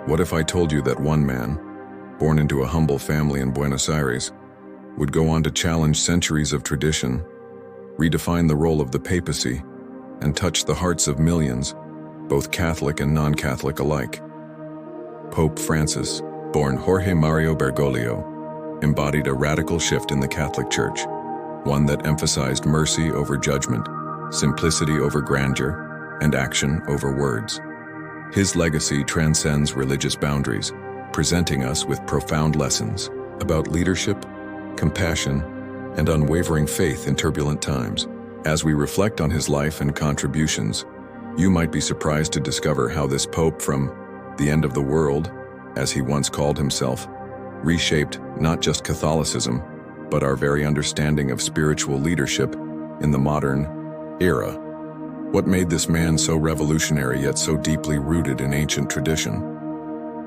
What if I told you that one man, born into a humble family in Buenos Aires, would go on to challenge centuries of tradition, redefine the role of the papacy, and touch the hearts of millions, both Catholic and non-Catholic alike? Pope Francis, born Jorge Mario Bergoglio, embodied a radical shift in the Catholic Church, one that emphasized mercy over judgment, simplicity over grandeur, and action over words. His legacy transcends religious boundaries, presenting us with profound lessons about leadership, compassion, and unwavering faith in turbulent times. As we reflect on his life and contributions, you might be surprised to discover how this pope from the end of the world, as he once called himself, reshaped not just Catholicism, but our very understanding of spiritual leadership in the modern era. What made this man so revolutionary yet so deeply rooted in ancient tradition?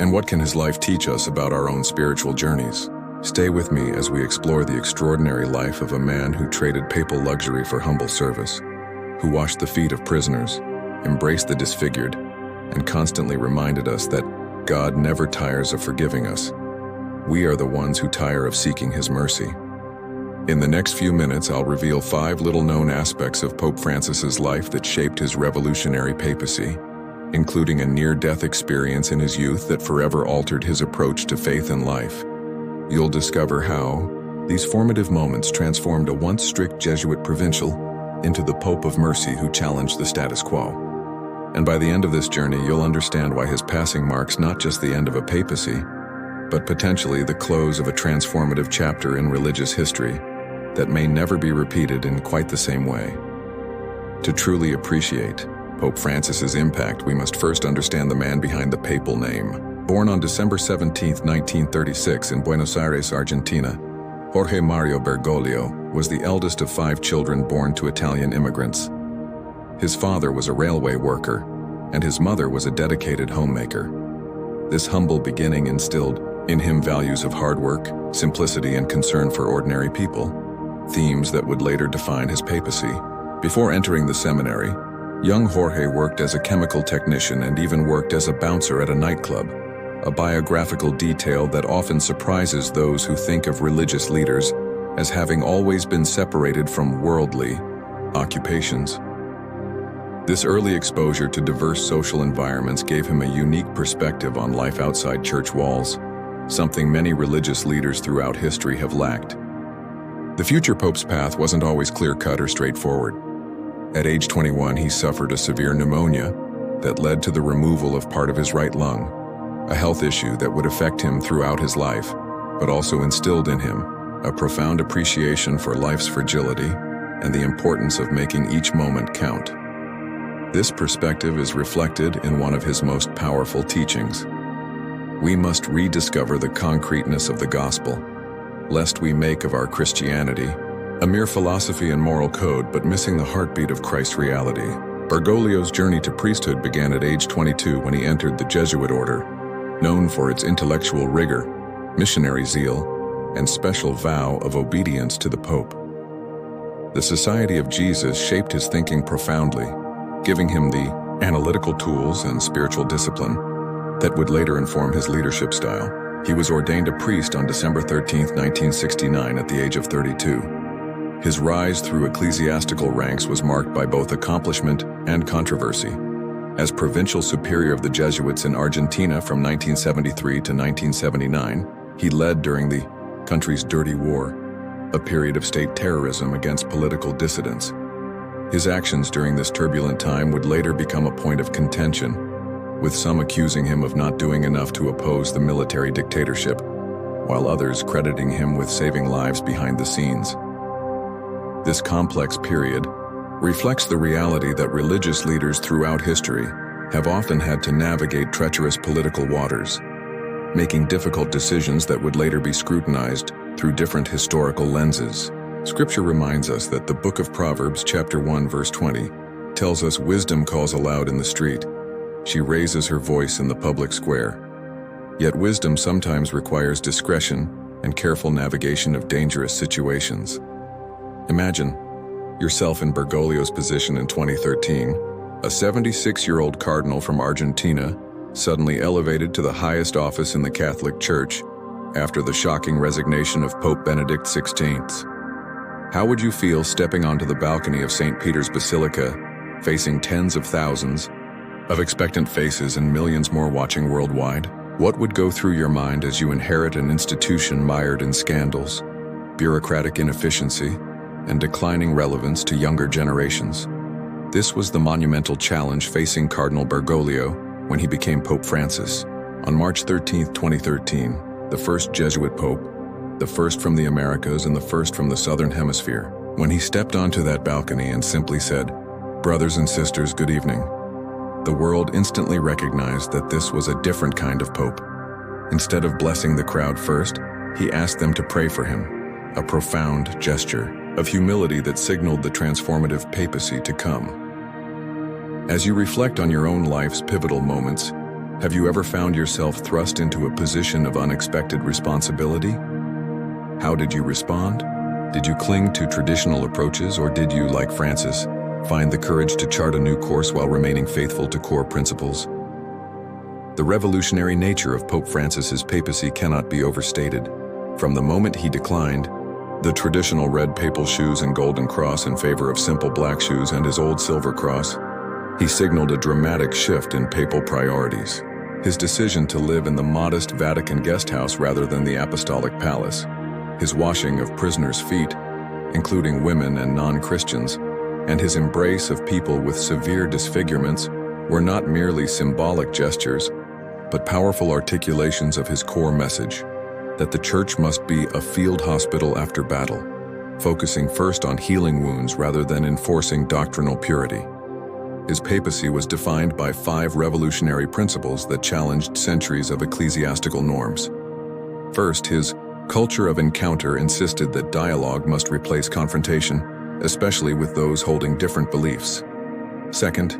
And what can his life teach us about our own spiritual journeys? Stay with me as we explore the extraordinary life of a man who traded papal luxury for humble service, who washed the feet of prisoners, embraced the disfigured, and constantly reminded us that God never tires of forgiving us. We are the ones who tire of seeking his mercy. In the next few minutes, I'll reveal 5 little-known aspects of Pope Francis's life that shaped his revolutionary papacy, including a near-death experience in his youth that forever altered his approach to faith and life. You'll discover how these formative moments transformed a once strict Jesuit provincial into the Pope of Mercy who challenged the status quo. And by the end of this journey, you'll understand why his passing marks not just the end of a papacy, but potentially the close of a transformative chapter in religious history that may never be repeated in quite the same way. To truly appreciate Pope Francis's impact, we must first understand the man behind the papal name. Born on December 17, 1936 in Buenos Aires, Argentina, Jorge Mario Bergoglio was the eldest of 5 children born to Italian immigrants. His father was a railway worker, and his mother was a dedicated homemaker. This humble beginning instilled in him values of hard work, simplicity, and concern for ordinary people, themes that would later define his papacy. Before entering the seminary, young Jorge worked as a chemical technician and even worked as a bouncer at a nightclub, a biographical detail that often surprises those who think of religious leaders as having always been separated from worldly occupations. This early exposure to diverse social environments gave him a unique perspective on life outside church walls, something many religious leaders throughout history have lacked. The future pope's path wasn't always clear-cut or straightforward. At age 21, he suffered a severe pneumonia that led to the removal of part of his right lung, a health issue that would affect him throughout his life, but also instilled in him a profound appreciation for life's fragility and the importance of making each moment count. This perspective is reflected in one of his most powerful teachings. We must rediscover the concreteness of the gospel, lest we make of our Christianity a mere philosophy and moral code, but missing the heartbeat of Christ's reality. Bergoglio's journey to priesthood began at age 22 when he entered the Jesuit order, known for its intellectual rigor, missionary zeal, and special vow of obedience to the Pope. The Society of Jesus shaped his thinking profoundly, giving him the analytical tools and spiritual discipline that would later inform his leadership style. He was ordained a priest on December 13, 1969, at the age of 32. His rise through ecclesiastical ranks was marked by both accomplishment and controversy. As provincial superior of the Jesuits in Argentina from 1973 to 1979, he led during the country's Dirty War, a period of state terrorism against political dissidents. His actions during this turbulent time would later become a point of contention, with some accusing him of not doing enough to oppose the military dictatorship, while others crediting him with saving lives behind the scenes. This complex period reflects the reality that religious leaders throughout history have often had to navigate treacherous political waters, making difficult decisions that would later be scrutinized through different historical lenses. Scripture reminds us that the book of Proverbs, chapter 1, verse 20, tells us wisdom calls aloud in the street. She raises her voice in the public square. Yet wisdom sometimes requires discretion and careful navigation of dangerous situations. Imagine yourself in Bergoglio's position in 2013, a 76-year-old cardinal from Argentina, suddenly elevated to the highest office in the Catholic Church after the shocking resignation of Pope Benedict XVI. How would you feel stepping onto the balcony of St. Peter's Basilica, facing tens of thousands of expectant faces and millions more watching worldwide? What would go through your mind as you inherit an institution mired in scandals, bureaucratic inefficiency, and declining relevance to younger generations? This was the monumental challenge facing Cardinal Bergoglio when he became Pope Francis. On March 13, 2013, the first Jesuit Pope, the first from the Americas and the first from the Southern Hemisphere, when he stepped onto that balcony and simply said, "Brothers and sisters, good evening," the world instantly recognized that this was a different kind of Pope. Instead of blessing the crowd first, he asked them to pray for him, a profound gesture of humility that signaled the transformative papacy to come. As you reflect on your own life's pivotal moments, have you ever found yourself thrust into a position of unexpected responsibility? How did you respond? Did you cling to traditional approaches, or did you, like Francis, find the courage to chart a new course while remaining faithful to core principles? The revolutionary nature of Pope Francis's papacy cannot be overstated. From the moment he declined the traditional red papal shoes and golden cross in favor of simple black shoes and his old silver cross, he signaled a dramatic shift in papal priorities. His decision to live in the modest Vatican guest house rather than the apostolic palace, his washing of prisoners' feet, including women and non-Christians, and his embrace of people with severe disfigurements were not merely symbolic gestures, but powerful articulations of his core message, that the Church must be a field hospital after battle, focusing first on healing wounds rather than enforcing doctrinal purity. His papacy was defined by 5 revolutionary principles that challenged centuries of ecclesiastical norms. First, his culture of encounter insisted that dialogue must replace confrontation, especially with those holding different beliefs. Second,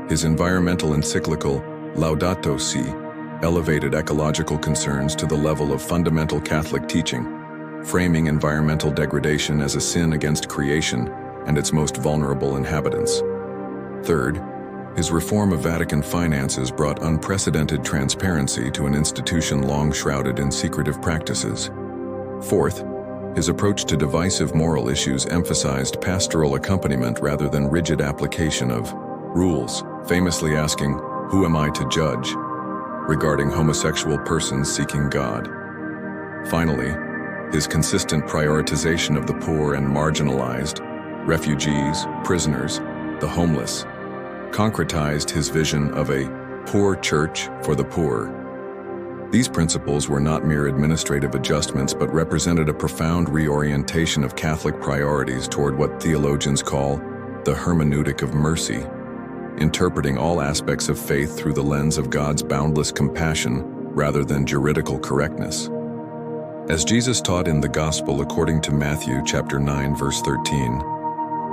his environmental encyclical Laudato Si elevated ecological concerns to the level of fundamental Catholic teaching, framing environmental degradation as a sin against creation and its most vulnerable inhabitants. Third, his reform of Vatican finances brought unprecedented transparency to an institution long shrouded in secretive practices. Fourth, his approach to divisive moral issues emphasized pastoral accompaniment rather than rigid application of rules, famously asking, "Who am I to judge?" regarding homosexual persons seeking God. Finally, his consistent prioritization of the poor and marginalized, refugees, prisoners, the homeless, concretized his vision of a poor church for the poor. These principles were not mere administrative adjustments but represented a profound reorientation of Catholic priorities toward what theologians call the hermeneutic of mercy, interpreting all aspects of faith through the lens of God's boundless compassion rather than juridical correctness. As Jesus taught in the Gospel according to Matthew chapter 9 verse 13,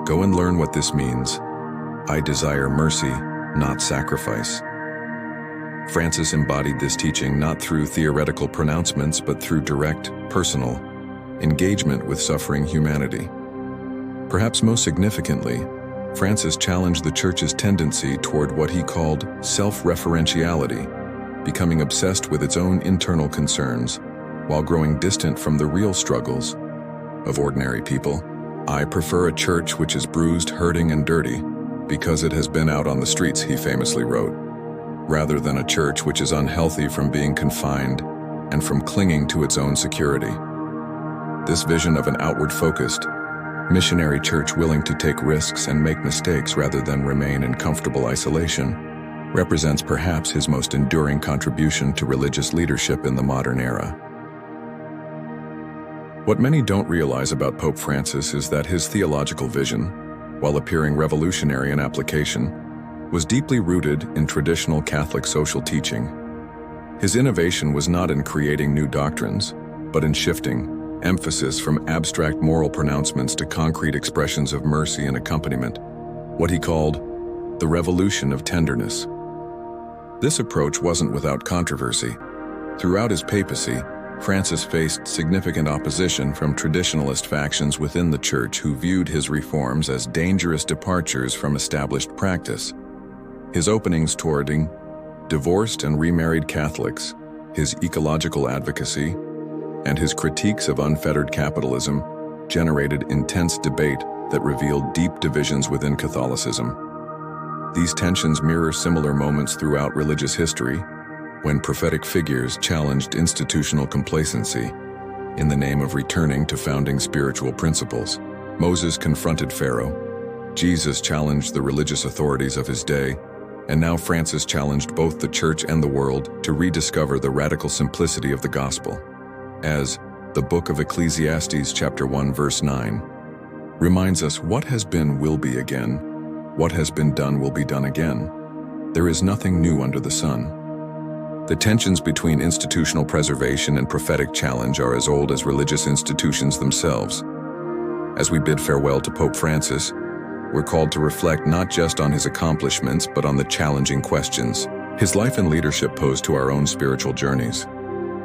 "Go and learn what this means. I desire mercy, not sacrifice." Francis embodied this teaching not through theoretical pronouncements but through direct, personal engagement with suffering humanity. Perhaps most significantly, Francis challenged the Church's tendency toward what he called self-referentiality, becoming obsessed with its own internal concerns while growing distant from the real struggles of ordinary people. "I prefer a church which is bruised, hurting, and dirty because it has been out on the streets," he famously wrote, "rather than a church which is unhealthy from being confined and from clinging to its own security." This vision of an outward-focused, missionary church willing to take risks and make mistakes rather than remain in comfortable isolation represents perhaps his most enduring contribution to religious leadership in the modern era. What many don't realize about Pope Francis is that his theological vision, while appearing revolutionary in application, was deeply rooted in traditional Catholic social teaching. His innovation was not in creating new doctrines, but in shifting emphasis from abstract moral pronouncements to concrete expressions of mercy and accompaniment, what he called the revolution of tenderness. This approach wasn't without controversy. Throughout his papacy, Francis faced significant opposition from traditionalist factions within the Church who viewed his reforms as dangerous departures from established practice. His openings toward divorced and remarried Catholics, his ecological advocacy, and his critiques of unfettered capitalism generated intense debate that revealed deep divisions within Catholicism. These tensions mirror similar moments throughout religious history, when prophetic figures challenged institutional complacency in the name of returning to founding spiritual principles. Moses confronted Pharaoh, Jesus challenged the religious authorities of his day, and now Francis challenged both the church and the world to rediscover the radical simplicity of the gospel. As the book of Ecclesiastes chapter 1 verse 9 reminds us, what has been will be again, what has been done will be done again. There is nothing new under the sun. The tensions between institutional preservation and prophetic challenge are as old as religious institutions themselves. As we bid farewell to Pope Francis, we're called to reflect not just on his accomplishments, but on the challenging questions his life and leadership pose to our own spiritual journeys.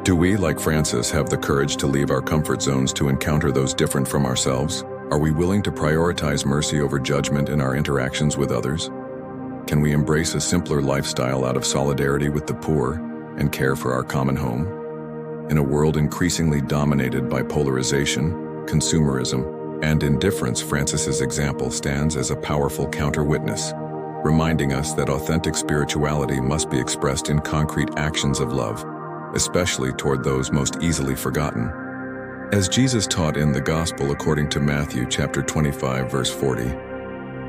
Do we, like Francis, have the courage to leave our comfort zones to encounter those different from ourselves? Are we willing to prioritize mercy over judgment in our interactions with others? Can we embrace a simpler lifestyle out of solidarity with the poor and care for our common home? In a world increasingly dominated by polarization, consumerism, and indifference, Francis's example stands as a powerful counter-witness, reminding us that authentic spirituality must be expressed in concrete actions of love, especially toward those most easily forgotten. As Jesus taught in the Gospel according to Matthew chapter 25 verse 40,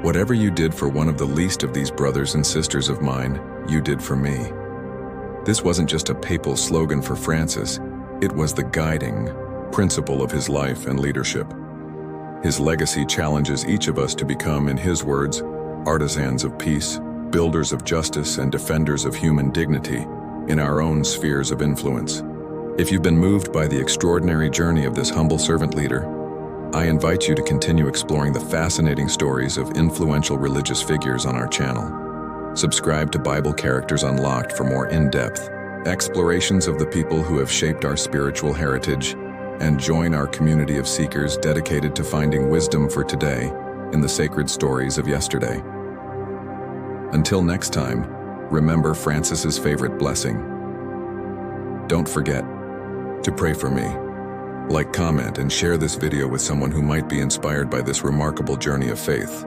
"Whatever you did for one of the least of these brothers and sisters of mine, you did for me." This wasn't just a papal slogan for Francis, it was the guiding principle of his life and leadership. His legacy challenges each of us to become, in his words, artisans of peace, builders of justice, and defenders of human dignity in our own spheres of influence. If you've been moved by the extraordinary journey of this humble servant leader, I invite you to continue exploring the fascinating stories of influential religious figures on our channel. Subscribe to Bible Characters Unlocked for more in-depth explorations of the people who have shaped our spiritual heritage, and join our community of seekers dedicated to finding wisdom for today in the sacred stories of yesterday. Until next time, remember Francis's favorite blessing. Don't forget to pray for me. Like, comment, and share this video with someone who might be inspired by this remarkable journey of faith.